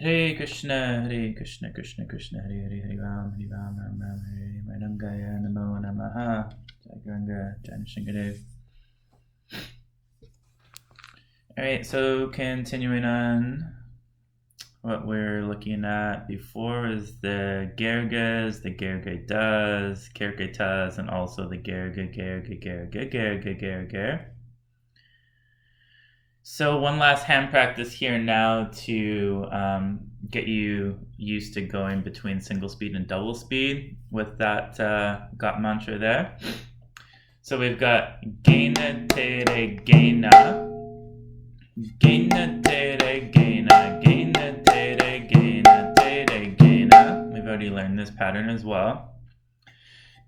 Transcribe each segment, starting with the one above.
Krishna, Krishna Krishna, Hare Hare, Hare Ram, Ram Ram, Hare Madangaya, Namo Namaha, Jai Jai. Alright, so continuing on, what we're looking at before is the gher-gers, the gher-gedas, keretas, and also the gher-gegher. So one last hand practice here now to get you used to going between single speed and double speed with that Ghat mantra there. So we've got genetere, gena, genetere, gena, genetere, genetere, gena. We've already learned this pattern as well.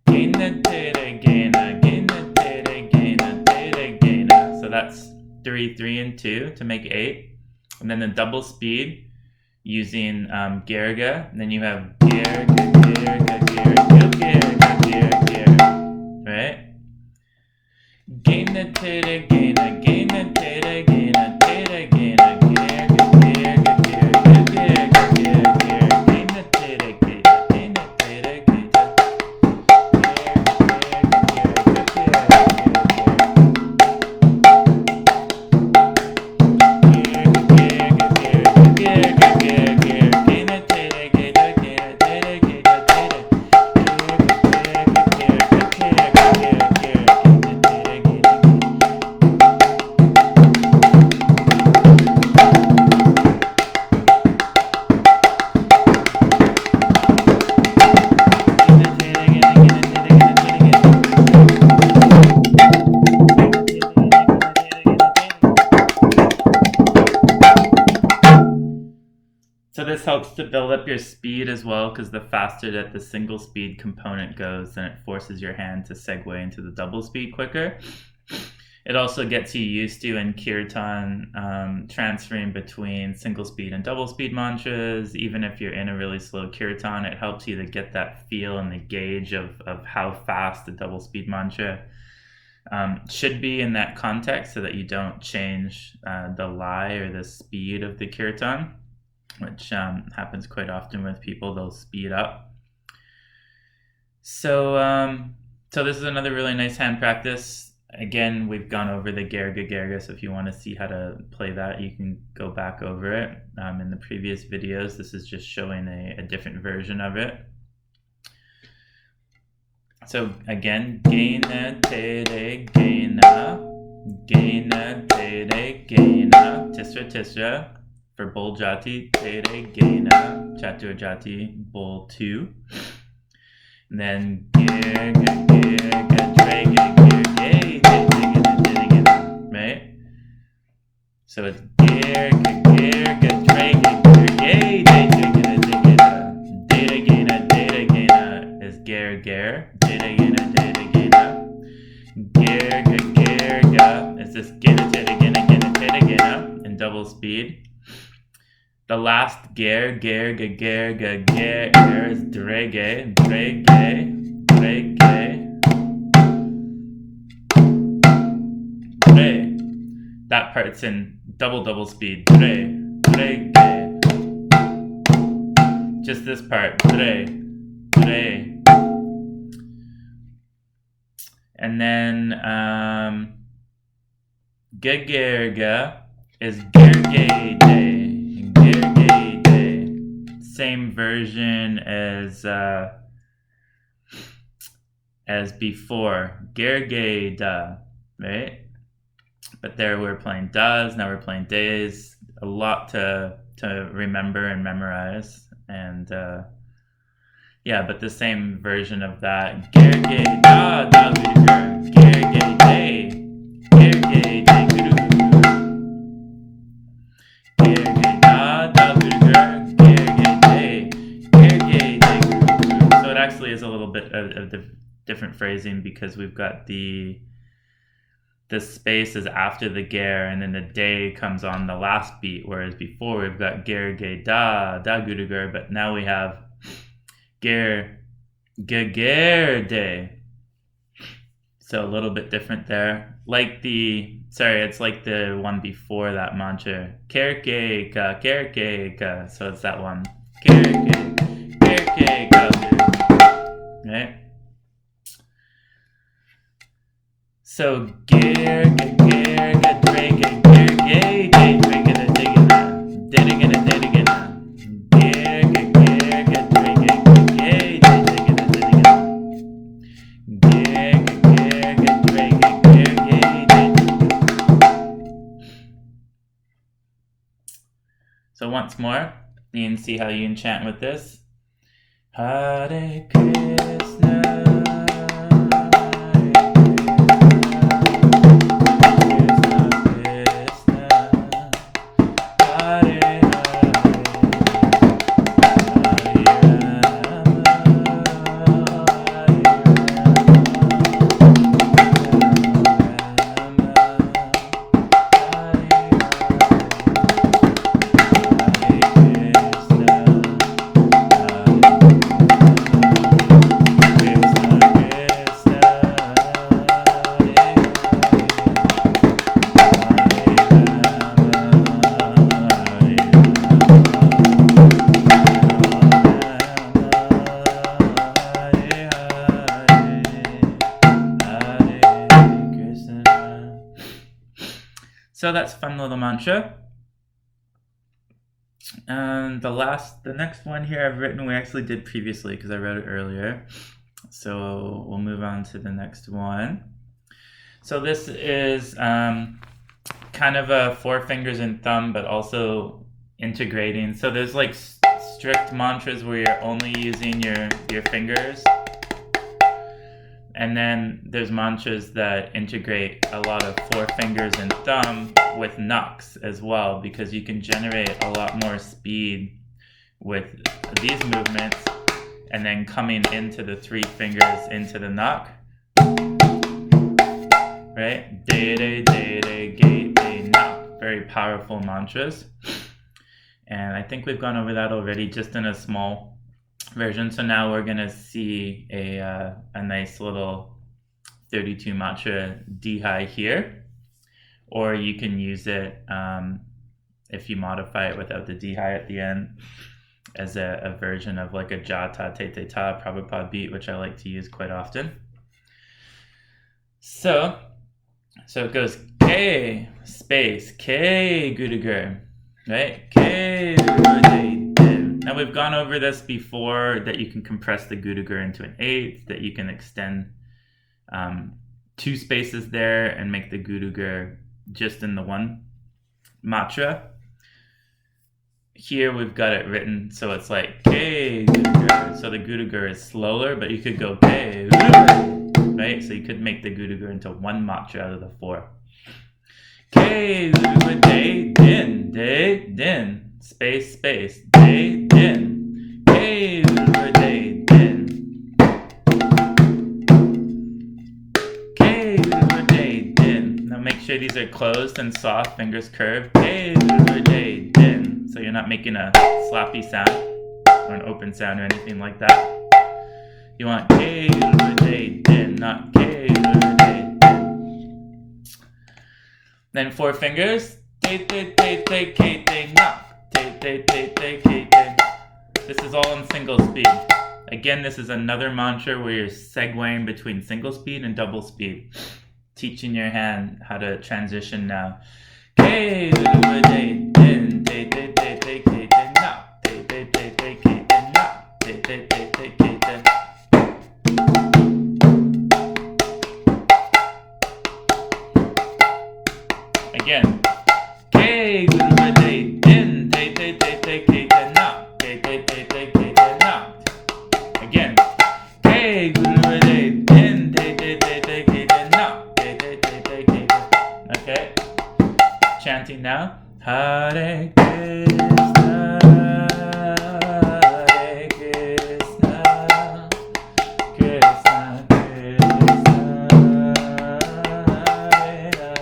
Genetere, gena, genetere, genetere, gena. So that's 3, 3, and 2 to make 8. And then the double speed using gher-ge. And then you have gher-gegher, right? Genetere, gena, genetere, gena, tere, gena, So this helps to build up your speed as well, because the faster that the single speed component goes, then it forces your hand to segue into the double speed quicker. It also gets you used to in kirtan transferring between single speed and double speed mantras. Even if you're in a really slow kirtan, it helps you to get that feel and the gauge of how fast the double speed mantra should be in that context, so that you don't change the lie or the speed of the kirtan, which happens quite often with people. They'll speed up. So this is another really nice hand practice. Again, we've gone over the gher-gegher, so if you want to see how to play that, you can go back over it in the previous videos. This is just showing a different version of it. So again, genetere, gena, genetere, gena, tisra, for bull jati, teregena, chatur jati, bull 2. And then right? So it's deregena is gher-gher, deregena, gher-gegher is this genetere in double speed. The last gher-gegher is derege. That part's in double speed. Just this part. And then gegher-ge is gher-ge. Same version as before, gher-ge-da, right? But there we're playing das, now we're playing days. A lot to remember and memorize, and yeah, but the same version of that. Gher-ge-da, da-guru-gur, gher-ge-de, gher-ge-de, guru-gur, gher-ge-da, da-guru-gur, gher-ge-de, gher-ge-de, guru-gur. So it actually is a little bit of the different phrasing, because we've got the space is after the ger, and then the day comes on the last beat, whereas before we've got gher-ge-da, da-guru-gur, but now we have gher-gegher. So a little bit different there. It's like the one before that mantra. Gher-gegher, gher-gegher. So it's that one. Gher-gegher, gher-gegher. Right? So gher-gegher, getenak-jha-a, So once more, you can see how you enchant with this. Hare Krsna, So that's fun little mantra. And the next one here I've written, we actually did previously because I wrote it earlier. So we'll move on to the next one. So this is kind of a 4 fingers and thumb, but also integrating. So there's like strict mantras where you're only using your fingers. And then there's mantras that integrate a lot of 4 fingers and thumb with knocks as well, because you can generate a lot more speed with these movements and then coming into the 3 fingers into the knock. Right? Derederegetenak. Very powerful mantras. And I think we've gone over that already just in a small version. So now we're gonna see a nice little 32 matra Tehai here, or you can use it if you modify it without the Tehai at the end as a version of like a jha-a, tetetete Prabhupada beat, which I like to use quite often. So it goes Ke space Ke-gurugur, right? Ke-gurugur. Now we've gone over this before, that you can compress the gher-gher into an 8th, that you can extend 2 spaces there and make the gher-gher just in the one matra. Here we've got it written so it's like Ke-gurugur. So the gher-gher is slower, but you could go Ke-gurugur, right? So you could make the gher-gher into 1 matra out of the 4. Ke-gurugur, dhe-dhin, dhe-dhin. Space, dhe-dhin. Ke-gurugur, dhe-dhin. Ke-gurugur, dhe-dhin. Now make sure these are closed and soft, fingers curved. Ke-gurugur, dhe-dhin. So you're not making a sloppy sound or an open sound or anything like that. You want ke-gurugur, dhe-dhin, not ke-gurugur, dhe-dhin. Then 4 fingers. Tetetete, ketenak. This is all in single speed. Again, this is another mantra where you're segueing between single speed and double speed. Teaching your hand how to transition now. Again. Again. Okay. Chanting now. Hare Krsna, Hare Krsna, Krsna Krsna, Hare Rama,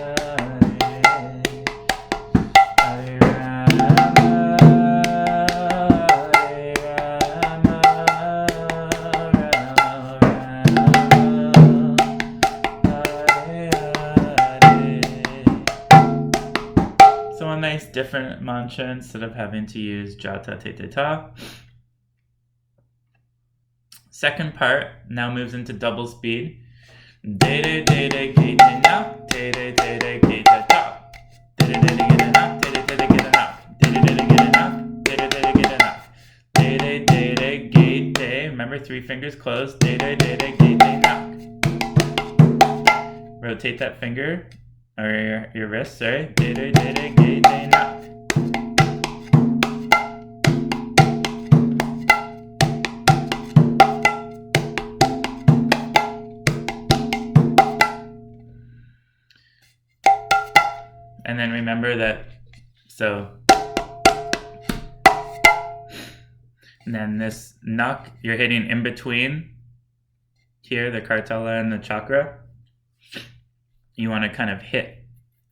Hare Rama, Rama Rama, different mantra instead of having to use jha-a-deredere. Second part now moves into double speed. Derederegetenak, teretereketenak, derederegetenak, teretereketenak, derederegetenak, derederegetenak, derederegete. Remember, 3 fingers closed. Derederegetenak. Rotate that finger, or your wrist, sorry. Derederegetenak. And then remember that, and then this nak, you're hitting in between here, the kartala and the chakra. You want to kind of hit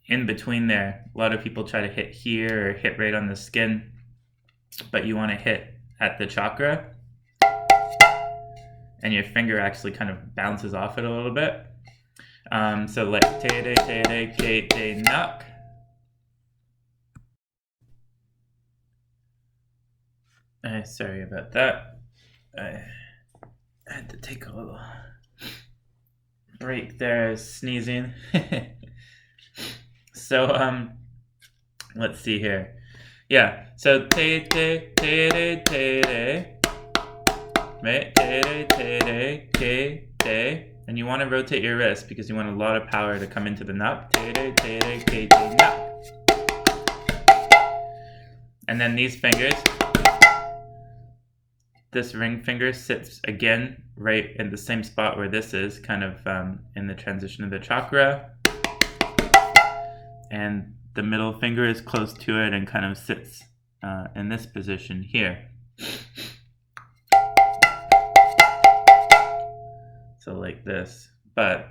in between there. A lot of people try to hit here or hit right on the skin, but you want to hit at the chakra. And your finger actually kind of bounces off it a little bit. So like teretereketenak. Sorry about that. I had to take a little break there. I was sneezing. So let's see here. Yeah. So tetetete, right? Tereterekete. And you want to rotate your wrist because you want a lot of power to come into the nak. Teretereketenak. And then these fingers, this ring finger sits again right in the same spot where this is, kind of in the transition of the chakra. And the middle finger is close to it and kind of sits in this position here. So like this, but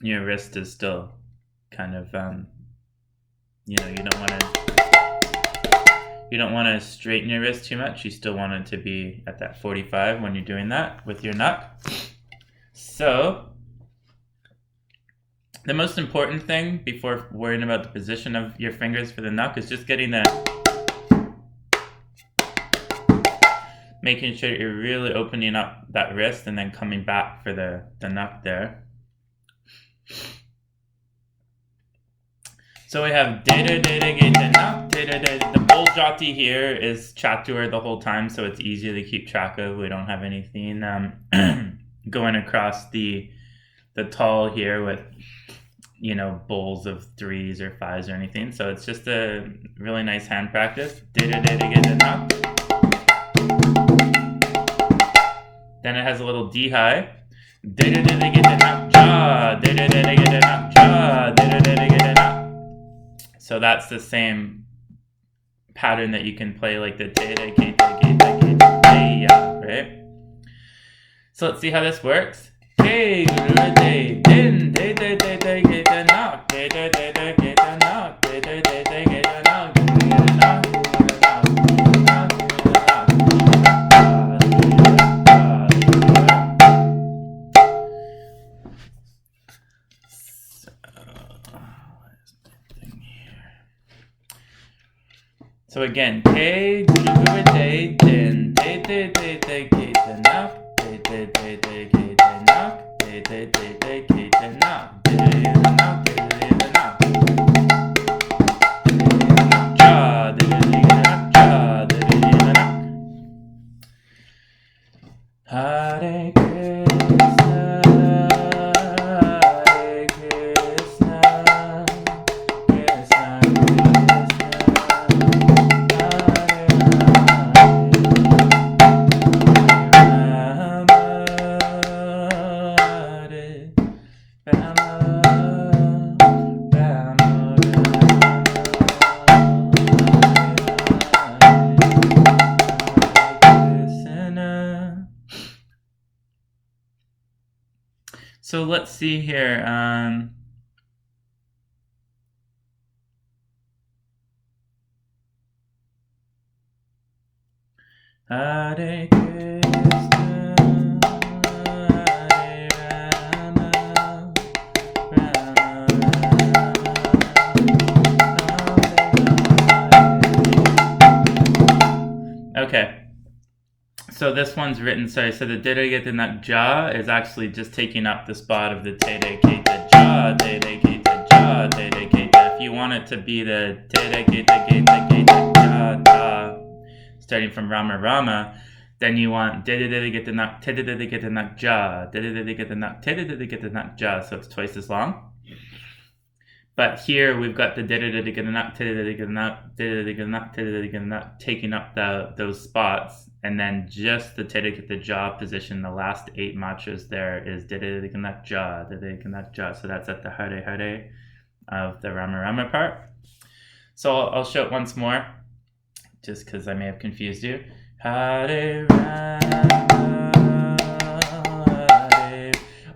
your wrist is still kind of, you know, you don't want to straighten your wrist too much. You still want it to be at that 45 when you're doing that with your nak. So the most important thing before worrying about the position of your fingers for the nak is just getting that, making sure you're really opening up that wrist and then coming back for the nak there. So we have derederegetenak, the bold jati here is chatur the whole time, so it's easy to keep track of. We don't have anything going across the taal here with, you know, bowls of 3s or 5s or anything. So it's just a really nice hand practice. Derederegetenak. Then it has a little Tehai. Deregena-jha-a, derederegetenak-jha-a, derederegetenak. So that's the same pattern that you can play like the tere, ketagene, right? So let's see how this works. Ke-gurugur, dhe-dhin, tetetete, ketanak, tetetete, ketanak, tetetete, ketenak, getenak. So again, Ke-gurugur, dhe-dhin, tetetete, ketanak, tetetete, ketenak, tetetete, ketenak, deregenak, derederegetenak, jha-a-deredere, jha-a-deredere. Hare Krsna, Hare Krsna, Krsna So let's see here. Hare Krishna, Hare Rama, Rama Rama, Okay. So this one's written, sorry, so the derederegetenak-jha is actually just taking up the spot of the tereketa-jha, tereketa-jha, tereketa. If you want it to be the tereketa, getenak-jha-a, starting from Rama Rama, then you want derederegetenak, tetetetekenak-jha, derederegetenak, tetetetekenak-jha, so it's twice as long. But here we've got the derederegetenak, teretereketenak, derederegetenak, teretereketenak taking up those spots, and then just the tereketa-jha position, the last 8 matras there is derederegetenak-jha, derederegetenak-jha. So that's at the Hare Hare of the Rama Rama part. So I'll show it once more, just because I may have confused you. Hare Rama.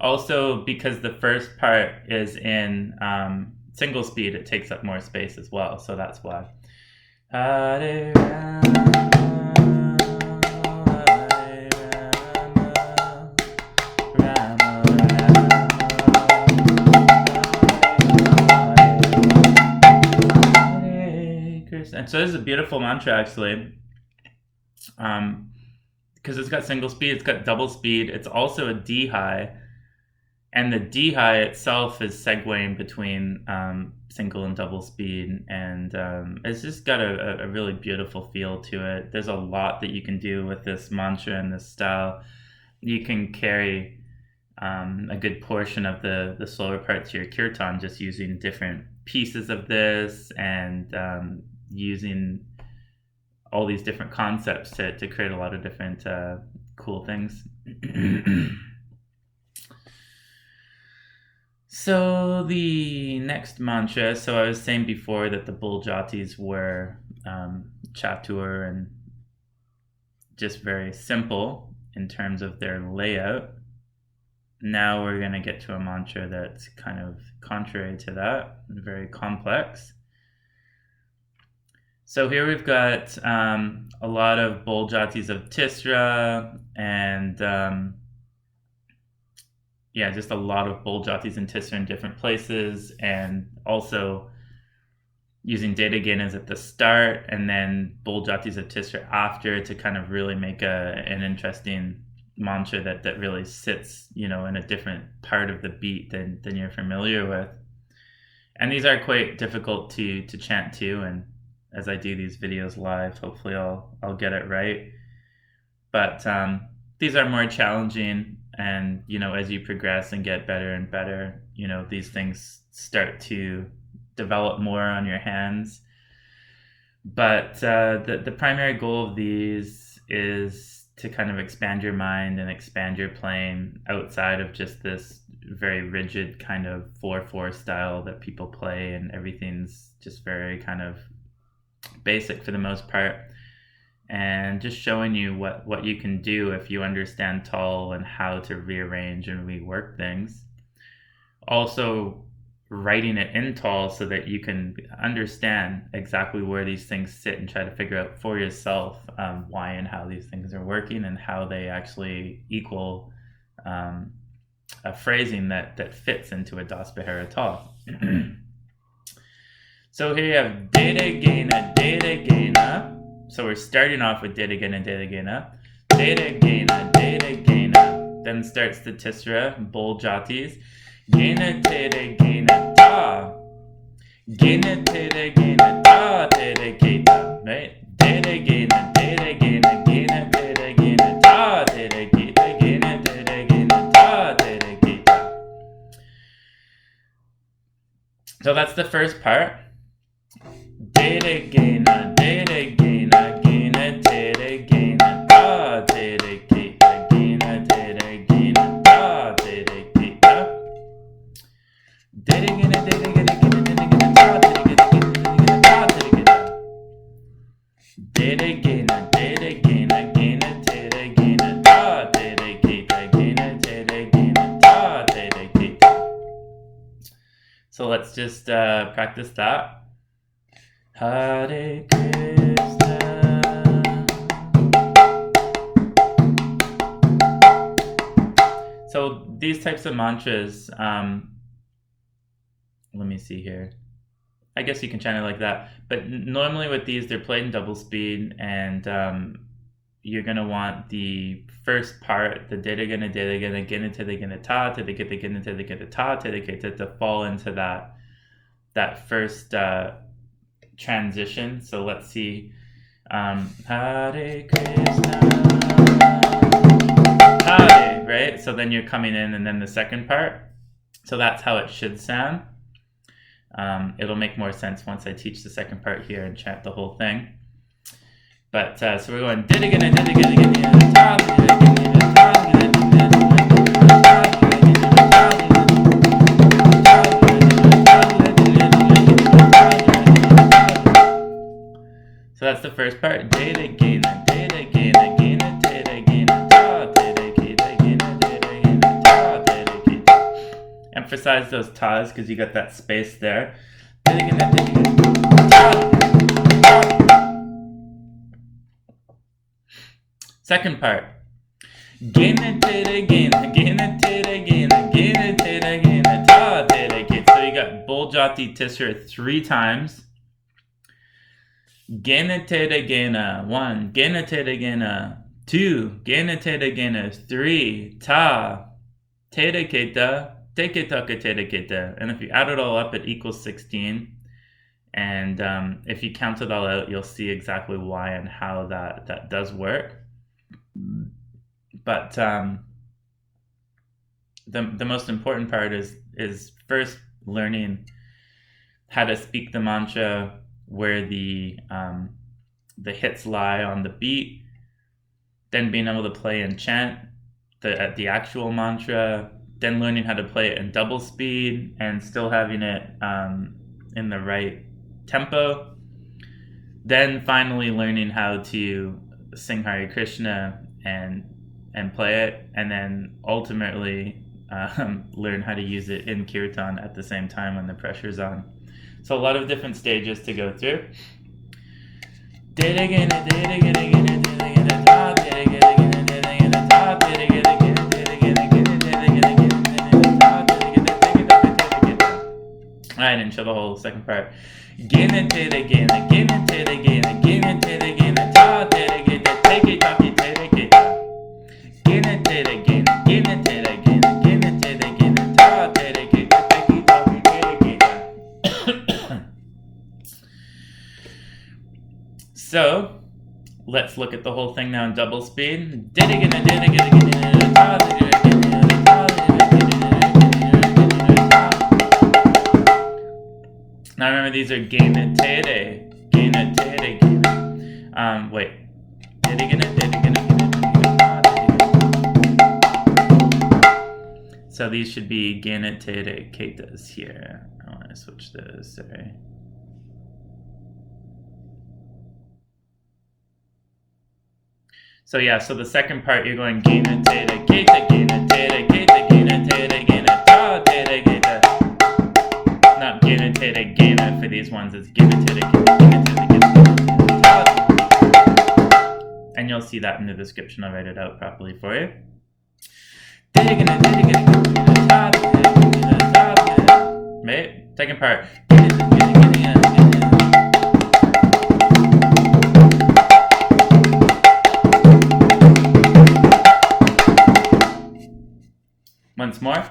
Also, because the first part is in single speed, it takes up more space as well, so that's why. Hare Rama, Hare Rama, Hare Krsna. And so this is a beautiful mantra, actually, because it's got single speed, it's got double speed, it's also a Tehai. And the Tehai itself is segueing between single and double speed, and it's just got a really beautiful feel to it. There's a lot that you can do with this mantra and this style. You can carry a good portion of the slower parts of your kirtan just using different pieces of this and using all these different concepts to create a lot of different cool things. So the next mantra, so I was saying before that the bull jatis were chatur and just very simple in terms of their layout. Now we're going to get to a mantra that's kind of contrary to that, very complex. So here we've got a lot of bull jatis of Tisra and yeah, just a lot of bull jatis and Tisra in different places, and also using Deregenas at the start and then bull jatis of Tisra after to kind of really make an interesting mantra that really sits, in a different part of the beat than you're familiar with. And these are quite difficult to chant to, and as I do these videos live, hopefully I'll get it right. But these are more challenging, and as you progress and get better and better, these things start to develop more on your hands. But the primary goal of these is to kind of expand your mind and expand your playing outside of just this very rigid kind of 4/4 style that people play, and everything's just very kind of basic for the most part. And just showing you what you can do if you understand taal and how to rearrange and rework things. Also writing it in taal so that you can understand exactly where these things sit and try to figure out for yourself why and how these things are working and how they actually equal a phrasing that fits into a Das Pahira taal. So here you have Deregena, Deregena. So we're starting off with Deregena, Deregena, Deregena, Deregena. Then starts the Tisra, bull jatis. Genetere, genata. Genetere, genata, tereketa. Right? Deregena, Deregena, genetere, genata, tereketa, genetere, genata, tereketa. So that's the first part. Deregena, Deregena, genetere, genata, tereketa, genetere, genata, tereketa. Deregena, Deregena, genata, tereketa, tereketa. Deregena, Deregena, genetere, genata, tereketa, genetere, genata, tereketa. So let's just practice that. Hare Krsna. So these types of mantras, let me see here. I guess you can chant it like that. But normally with these, they're played in double speed, and you're going to want the first part, the Deregena, Deregena, genetere, genata, tereketa, genetere, ketata, tereketa, to fall into that first transition. So let's see. Hare Krishna, Hare, right? So then you're coming in, and then the second part. So that's how it should sound. It'll make more sense once I teach the second part here and chant the whole thing. But so we're going Deregena, Deregena, Deregena, taal, Deregena, taal, so that's the first part. Deregena, Deregena, gena, tere, gena, ta, tereketa, gena, tere, gena, ta, tereketa. Emphasize those tas because you got that space there. Deregena, Deregena, ta. Second part. Genetere, gena, genetere, gena, genetere, gena, ta, tereketa. So you got bull jati tisra 3 times. Geneteregena 1, geneteregena 2, geneteregena 3, ta, tereketa, teketake, tereketa. And if you add it all up, it equals 16. And if you count it all out, you'll see exactly why and how that does work. But the most important part is first learning how to speak the mantra, where the hits lie on the beat, then being able to play and chant the actual mantra, then learning how to play it in double speed and still having it in the right tempo, then finally learning how to sing Hare Krishna and play it, and then ultimately learn how to use it in kirtan at the same time when the pressure's on. So a lot of different stages to go through. I didn't show the whole second part. Genetere, gena, genetere, gena, genetere, gena, ta, tereketa, teketake, tereketa. Genetere, gena, genetere, gena, genetere, gena, ta, tereketa, teketake, tereketa. So, let's look at the whole thing now in double speed. Deregena, deregena, deregena, ta, deregena, ta, now remember, these are genetere, genetere, gena. Wait. So these should be genetereketas here. I want to switch those, sorry. So yeah, so the second part you're going genetereketa, genetereketa, genetere, genata, tereketa. Not genetere, gena for these ones, it's genetereketa, genata. And you'll see that in the description. I'll write it out properly for you. Right? Second part. Once more.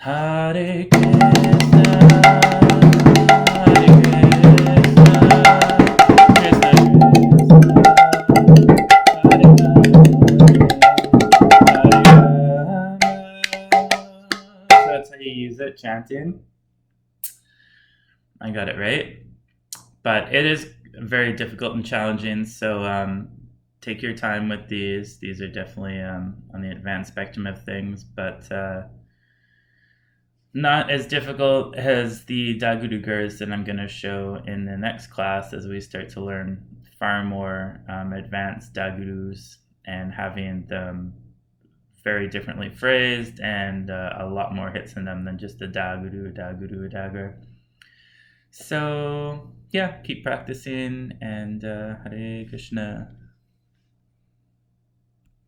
Hare Krishna, Hare Krishna, Krishna So that's how you use it, chanting. I got it right. But it is very difficult and challenging, so take your time with these. These are definitely on the advanced spectrum of things, but not as difficult as the gher-gegher that I'm going to show in the next class as we start to learn far more advanced gher-geghers and having them very differently phrased and a lot more hits in them than just the gher-gegher. So yeah, keep practicing, and Hare Krishna.